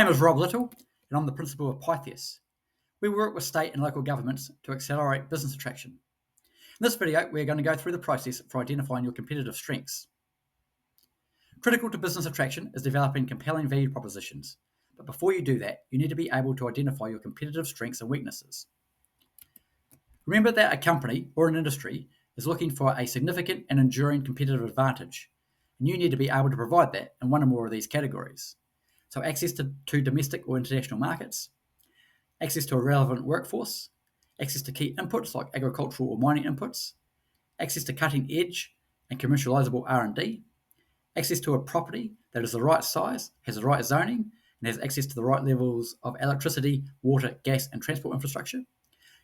My name is Rob Little, and I'm the principal of Pythias. We work with state and local governments to accelerate business attraction. In this video, we're going to go through the process for identifying your competitive strengths. Critical to business attraction is developing compelling value propositions, but before you do that, you need to be able to identify your competitive strengths and weaknesses. Remember that a company or an industry is looking for a significant and enduring competitive advantage, and you need to be able to provide that in one or more of these categories. So access to domestic or international markets, access to a relevant workforce, access to key inputs like agricultural or mining inputs, access to cutting-edge and commercializable R&D, access to a property that is the right size, has the right zoning, and has access to the right levels of electricity, water, gas, and transport infrastructure.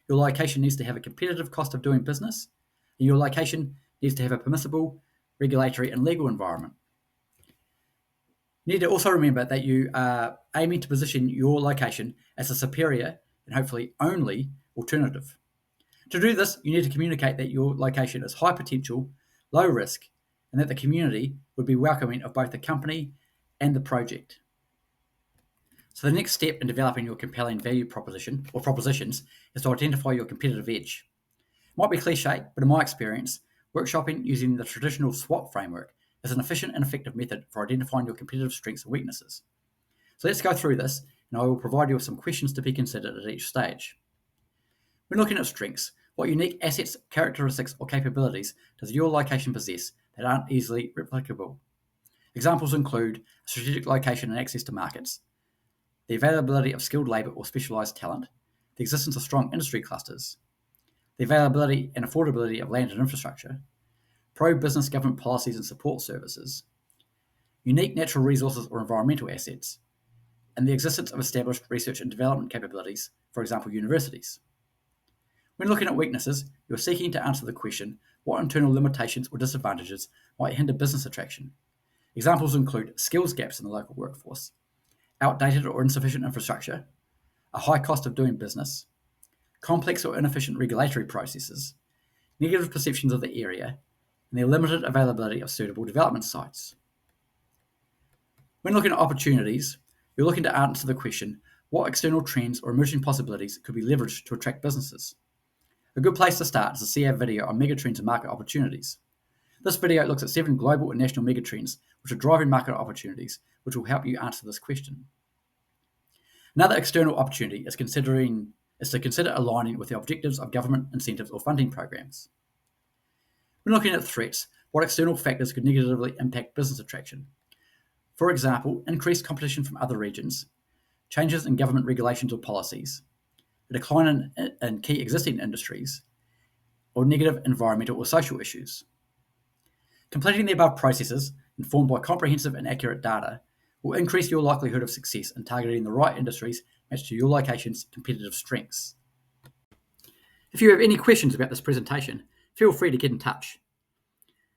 Your location needs to have a competitive cost of doing business, and your location needs to have a permissible regulatory and legal environment. You need to also remember that you are aiming to position your location as a superior and hopefully only alternative. To do this, you need to communicate that your location is high potential, low risk, and that the community would be welcoming of both the company and the project. So the next step in developing your compelling value proposition or propositions is to identify your competitive edge. It might be cliche, but in my experience, workshopping using the traditional SWOT framework is an efficient and effective method for identifying your competitive strengths and weaknesses. So let's go through this, and I will provide you with some questions to be considered at each stage. When looking at strengths, what unique assets, characteristics, or capabilities does your location possess that aren't easily replicable? Examples include a strategic location and access to markets, the availability of skilled labour or specialised talent, the existence of strong industry clusters, the availability and affordability of land and infrastructure, pro-business government policies and support services, unique natural resources or environmental assets, and the existence of established research and development capabilities, for example, universities. When looking at weaknesses, you are seeking to answer the question, what internal limitations or disadvantages might hinder business attraction? Examples include skills gaps in the local workforce, outdated or insufficient infrastructure, a high cost of doing business, complex or inefficient regulatory processes, negative perceptions of the area, and the limited availability of suitable development sites. When looking at opportunities, you're looking to answer the question, what external trends or emerging possibilities could be leveraged to attract businesses? A good place to start is to see our video on megatrends and market opportunities. This video looks at 7 global and national megatrends which are driving market opportunities, which will help you answer this question. Another external opportunity is to consider aligning with the objectives of government incentives or funding programs. When looking at threats, what external factors could negatively impact business attraction? For example, increased competition from other regions, changes in government regulations or policies, a decline in key existing industries, or negative environmental or social issues. Completing the above processes, informed by comprehensive and accurate data, will increase your likelihood of success in targeting the right industries matched to your location's competitive strengths. If you have any questions about this presentation, feel free to get in touch.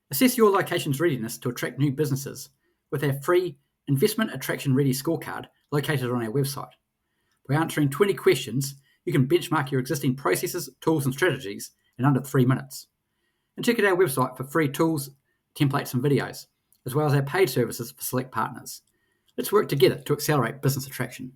Assess your location's readiness to attract new businesses with our free Investment Attraction Ready scorecard located on our website. By answering 20 questions, you can benchmark your existing processes, tools, and strategies in under 3 minutes. And check out our website for free tools, templates, and videos, as well as our paid services for select partners. Let's work together to accelerate business attraction.